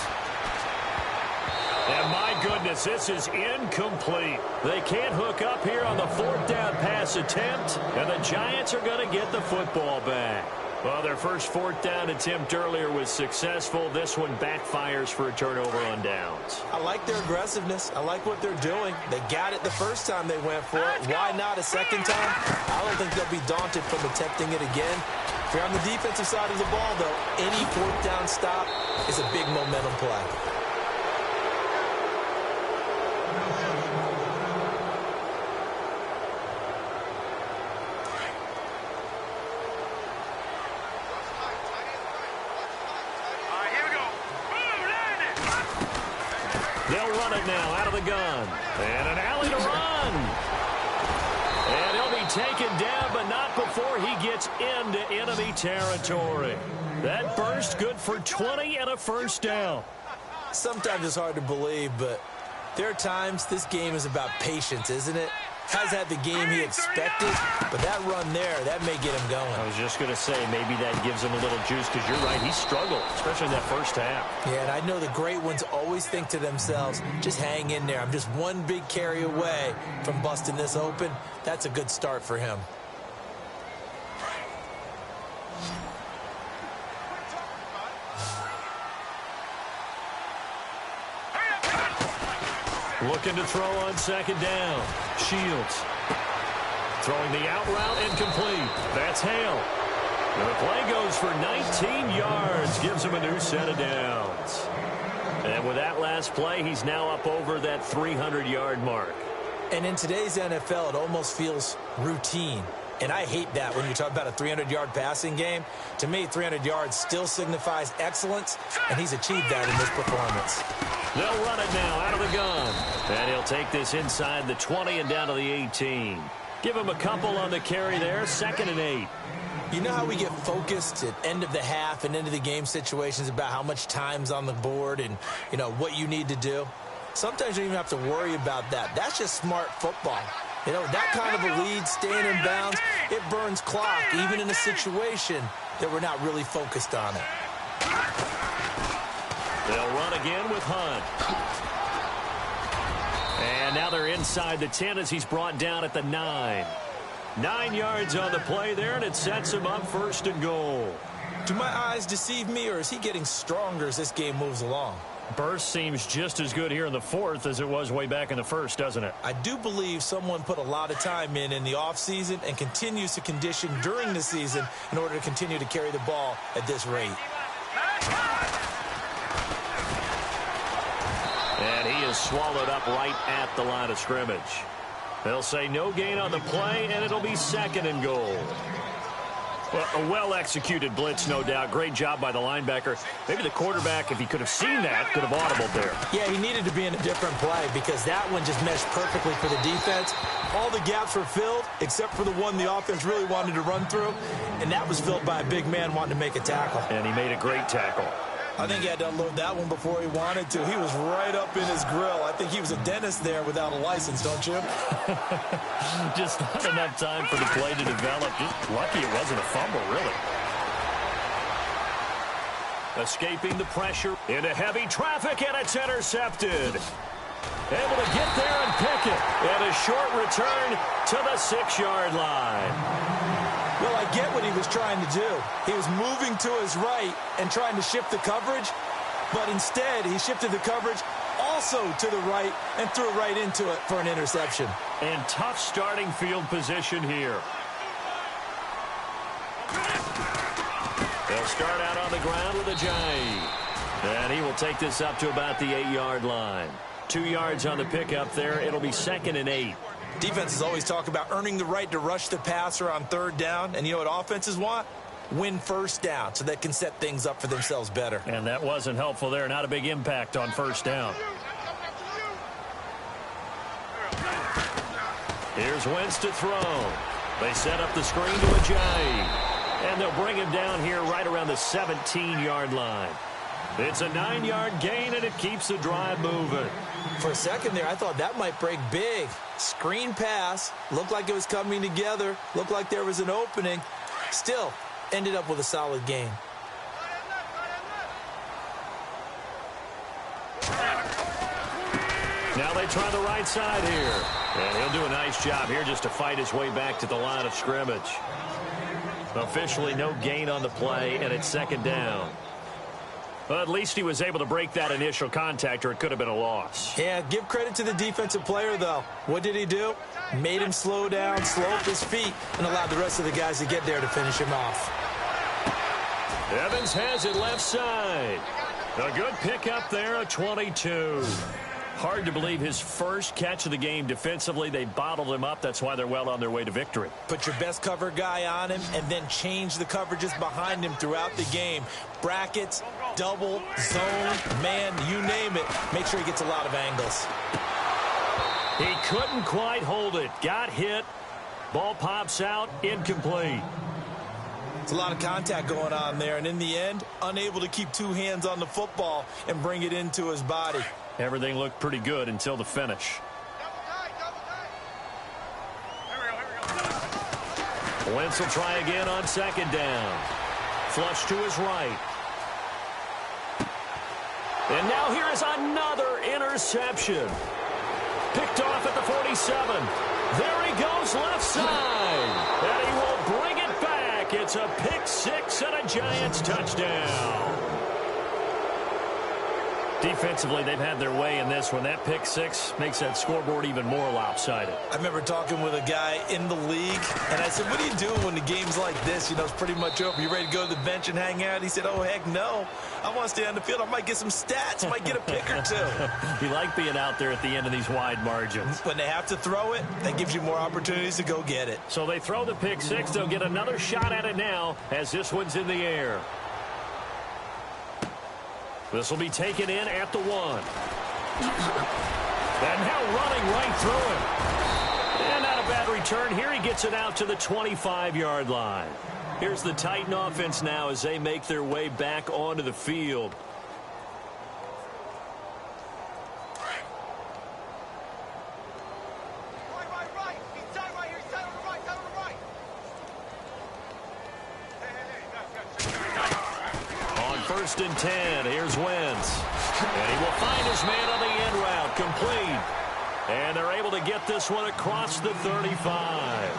And my goodness, this is incomplete. They can't hook up here on the 4th down pass attempt, and the Giants are going to get the football back. Well, their first 4th down attempt earlier was successful. This one backfires for a turnover on downs. I like their aggressiveness. I like what they're doing. They got it the first time they went for it. Why not a second time? I don't think they'll be daunted from attempting it again. If you're on the defensive side of the ball, though, any 4th down stop is a big momentum play. They'll run it now out of the gun. And an alley to run. And he'll be taken down, but not before he gets into enemy territory. That burst good for 20 and a first down. Sometimes it's hard to believe, but there are times this game is about patience, isn't it? Has had the game he expected, but that run there, that may get him going. I was just going to say, maybe that gives him a little juice, because you're right, he struggled, especially in that first half. Yeah, and I know the great ones always think to themselves, just hang in there. I'm just one big carry away from busting this open. That's a good start for him. Looking to throw on 2nd down. Shields. Throwing the out route incomplete. That's Hale. And the play goes for 19 yards. Gives him a new set of downs. And with that last play, he's now up over that 300-yard mark. And in today's NFL, it almost feels routine. And I hate that when you talk about a 300-yard passing game. To me, 300 yards still signifies excellence, and he's achieved that in this performance. They'll run it now out of the gun. And he'll take this inside the 20 and down to the 18. Give him a couple on the carry there, 2nd and 8. You know how we get focused at end of the half and end of the game situations about how much time's on the board and, you know, what you need to do? Sometimes you don't even have to worry about that. That's just smart football. You know, that kind of a lead, staying in bounds, it burns clock, even in a situation that we're not really focused on it. They'll run again with Hunt. And now they're inside the 10 as he's brought down at the 9. 9 yards on the play there, and it sets him up 1st and goal. Do my eyes deceive me, or is he getting stronger as this game moves along? Burst seems just as good here in the 4th as it was way back in the 1st, doesn't it? I do believe someone put a lot of time in the offseason and continues to condition during the season in order to continue to carry the ball at this rate. And he is swallowed up right at the line of scrimmage. They'll say no gain on the play, and it'll be 2nd and goal. Well, a well-executed blitz, no doubt. Great job by the linebacker. Maybe the quarterback, if he could have seen that, could have audibled there. Yeah, he needed to be in a different play because that one just meshed perfectly for the defense. All the gaps were filled except for the one the offense really wanted to run through, and that was filled by a big man wanting to make a tackle. And he made a great tackle. I think he had to unload that one before he wanted to. He was right up in his grill. I think he was a dentist there without a license, don't you? Just not enough time for the play to develop. Just lucky it wasn't a fumble, really. Escaping the pressure into heavy traffic, and it's intercepted. Able to get there and pick it. And a short return to the 6-yard line. Well, I get what he was trying to do. He was moving to his right and trying to shift the coverage, but instead he shifted the coverage also to the right and threw right into it for an interception. And tough starting field position here. They'll start out on the ground with a J. And he will take this up to about the 8-yard line. 2 yards on the pickup there. It'll be 2nd and 8. Defenses always talk about earning the right to rush the passer on 3rd down. And you know what offenses want? Win 1st down so they can set things up for themselves better. And that wasn't helpful there. Not a big impact on 1st down. Here's Wentz to throw. They set up the screen to a J. And they'll bring him down here right around the 17-yard line. It's a 9-yard gain, and it keeps the drive moving. For a second there, I thought that might break big. Screen pass. Looked like it was coming together. Looked like there was an opening. Still, ended up with a solid gain. Now they try the right side here. And he'll do a nice job here just to fight his way back to the line of scrimmage. Officially no gain on the play, and it's 2nd down. But at least he was able to break that initial contact, or it could have been a loss. Yeah, give credit to the defensive player, though. What did he do? Made him slow down, slow up his feet, and allowed the rest of the guys to get there to finish him off. Evans has it left side. A good pickup there, a 22. Hard to believe his first catch of the game defensively. They bottled him up. That's why they're well on their way to victory. Put your best cover guy on him and then change the coverages behind him throughout the game. Brackets, double, zone, man, you name it. Make sure he gets a lot of angles. He couldn't quite hold it. Got hit. Ball pops out. Incomplete. It's a lot of contact going on there, and in the end, unable to keep 2 hands on the football and bring it into his body. Everything looked pretty good until the finish. Wentz will try again on 2nd down. Flush to his right. And now here is another interception. Picked off at the 47. There he goes left side. And he will bring it back. It's a pick 6 and a Giants touchdown. Defensively, they've had their way in this one. That pick 6 makes that scoreboard even more lopsided. I remember talking with a guy in the league, and I said, what do you do when the game's like this? You know, it's pretty much over. You ready to go to the bench and hang out? He said, oh, heck no. I want to stay on the field. I might get some stats. Might get a pick or 2. You like being out there at the end of these wide margins. When they have to throw it, that gives you more opportunities to go get it. So they throw the pick 6. They'll get another shot at it now as this one's in the air. This will be taken in at the 1. And now running right through him. And not a bad return. Here he gets it out to the 25-yard line. Here's the Titan offense now as they make their way back onto the field. First and 10. Here's Wentz. And he will find his man on the end route. Complete. And they're able to get this one across the 35.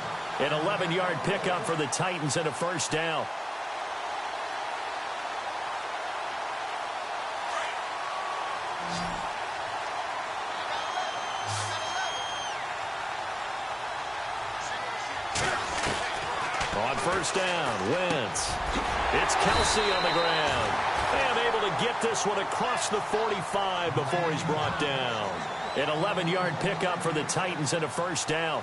An 11-yard pickup for the Titans and a 1st down. On 1st down, Wentz. It's Kelsey on the ground. And able to get this one across the 45 before he's brought down. An 11-yard pickup for the Titans and a 1st down.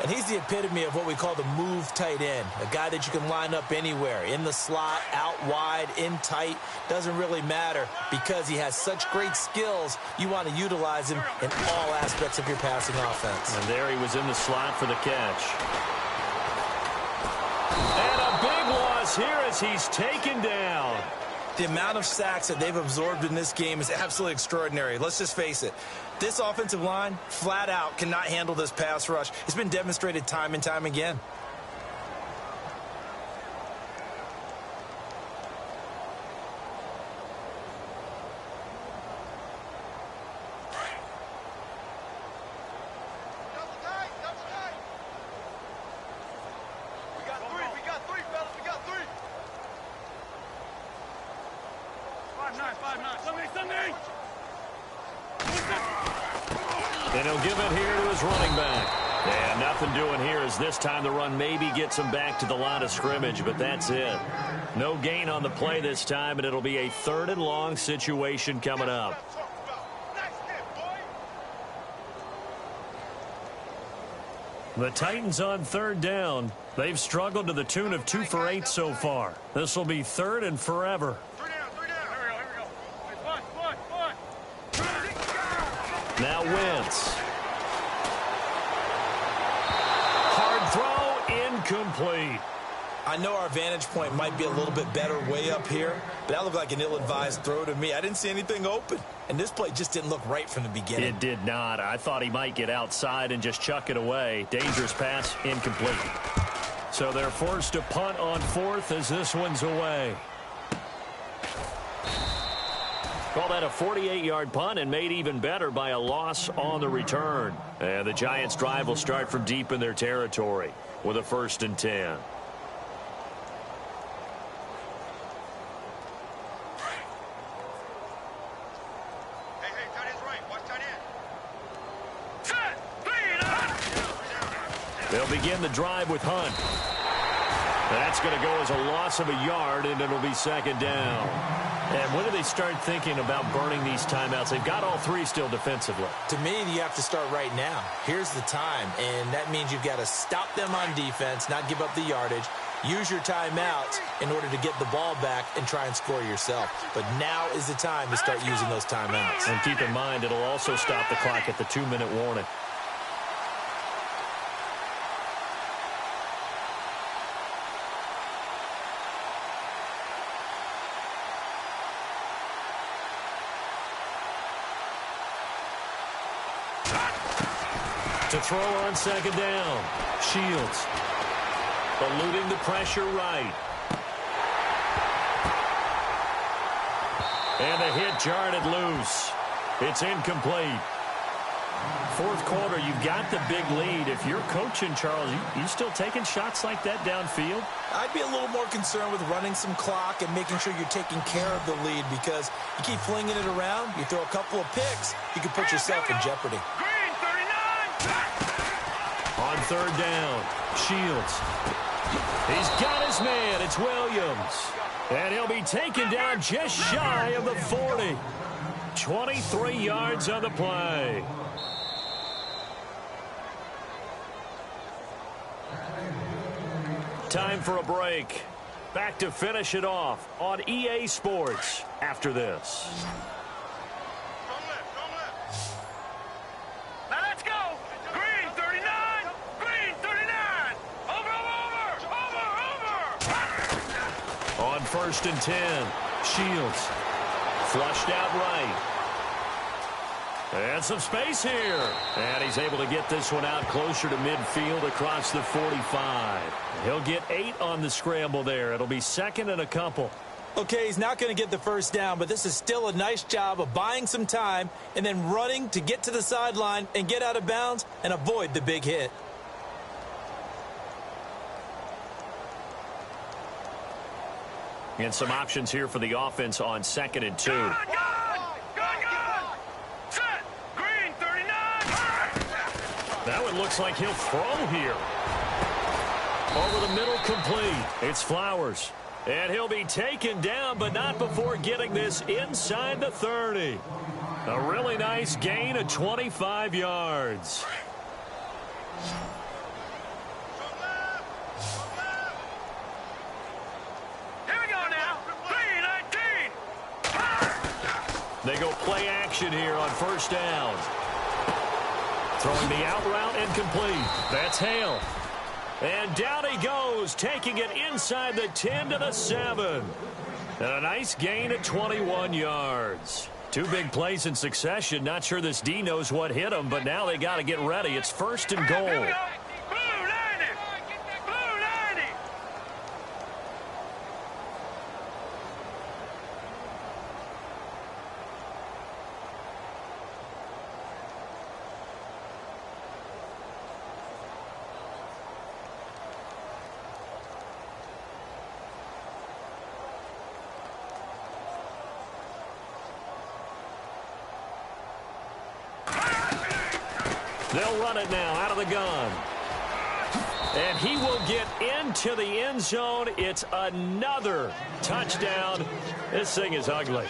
And he's the epitome of what we call the move tight end. A guy that you can line up anywhere. In the slot, out wide, in tight. Doesn't really matter because he has such great skills. You want to utilize him in all aspects of your passing offense. And there he was in the slot for the catch. And a big loss here as he's taken down. The amount of sacks that they've absorbed in this game is absolutely extraordinary. Let's just face it. This offensive line, flat out, cannot handle this pass rush. It's been demonstrated time and time again. And he'll give it here to his running back. And nothing doing here as this time the run maybe gets him back to the line of scrimmage, but that's it. No gain on the play this time, and it'll be a 3rd and long situation coming up. The Titans on 3rd down. They've struggled to the tune of 2 for 8 so far. This will be 3rd and forever. Now Wentz. Hard throw, incomplete. I know our vantage point might be a little bit better way up here, but that looked like an ill-advised throw to me. I didn't see anything open, and this play just didn't look right from the beginning. It did not. I thought he might get outside and just chuck it away. Dangerous pass, incomplete. So they're forced to punt on 4th as this one's away. Call that a 48-yard punt and made even better by a loss on the return. And the Giants' drive will start from deep in their territory with a 1st and 10. They'll begin the drive with Hunt. That's going to go as a loss of a yard, and it'll be 2nd down. And when do they start thinking about burning these timeouts? They've got all 3 still defensively. To me, you have to start right now. Here's the time, and that means you've got to stop them on defense, not give up the yardage, use your timeouts in order to get the ball back and try and score yourself. But now is the time to start using those timeouts. And keep in mind, it'll also stop the clock at the 2-minute warning. To throw on 2nd down. Shields. Eluding the pressure right. And the hit jarred it loose. It's incomplete. 4th quarter, you've got the big lead. If you're coaching, Charles, you still taking shots like that downfield? I'd be a little more concerned with running some clock and making sure you're taking care of the lead, because you keep flinging it around, you throw a couple of picks, you can put yourself in jeopardy. On 3rd down, Shields. He's got his man. It's Williams. And he'll be taken down just shy of the 40. 23 yards on the play. Time for a break. Back to finish it off on EA Sports after this. On 1st and 10, Shields flushed out right. And some space here. And he's able to get this one out closer to midfield across the 45. He'll get 8 on the scramble there. It'll be 2nd and a couple. Okay, he's not going to get the 1st down, but this is still a nice job of buying some time and then running to get to the sideline and get out of bounds and avoid the big hit. And some options here for the offense on 2nd and 2. Good. Set. Green, 39. That one looks like he'll throw here. Over the middle, complete. It's Flowers. And he'll be taken down, but not before getting this inside the 30. A really nice gain of 25 yards. They go play action here on 1st down. Throwing the out route incomplete. That's Hale. And down he goes, taking it inside the 10 to the 7. And a nice gain of 21 yards. Two big plays in succession. Not sure this D knows what hit him, but now they got to get ready. It's 1st and goal. Here we go. Blue 90. Blue 90. They'll run it now out of the gun. And he will get into the end zone. It's another touchdown. This thing is ugly.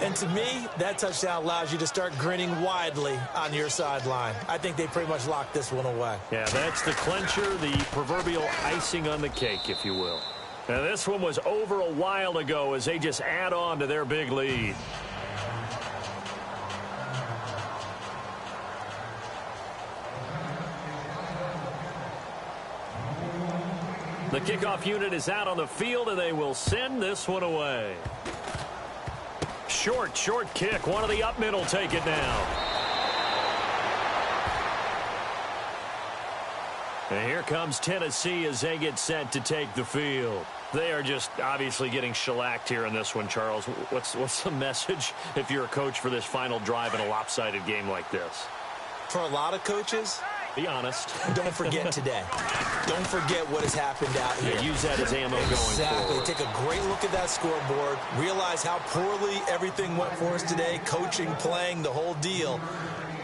And to me, that touchdown allows you to start grinning widely on your sideline. I think they pretty much locked this one away. Yeah, that's the clincher, the proverbial icing on the cake, if you will. Now, this one was over a while ago as they just add on to their big lead. The kickoff unit is out on the field, and they will send this one away. Short kick. One of the up middle take it now. And here comes Tennessee as they get set to take the field. They are just obviously getting shellacked here in this one, Charles. What's the message if you're a coach for this final drive in a lopsided game like this? For a lot of coaches, be honest. Don't forget today. Don't forget what has happened out here. Yeah, use that as ammo going forward. Take a great look at that scoreboard. Realize how poorly everything went for us today. Coaching, playing, the whole deal.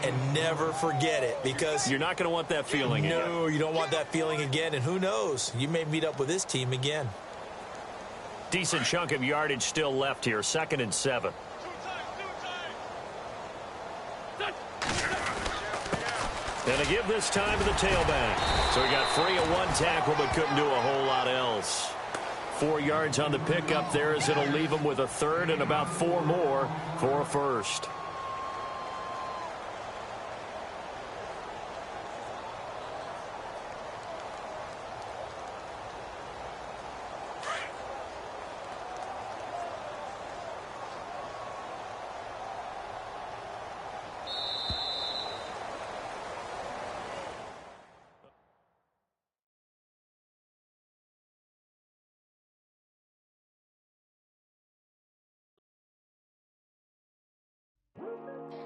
And never forget it, because you're not going to want that feeling again. No, you don't want that feeling again. And who knows? You may meet up with this team again. Decent chunk of yardage still left here. 2nd and 7. And to give this time to the tailback. So he got free of one tackle but couldn't do a whole lot else. 4 yards on the pickup there as it'll leave him with a 3rd and about 4 more for a 1st.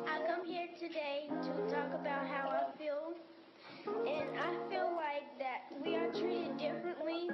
I come here today to talk about how I feel, and I feel like that we are treated differently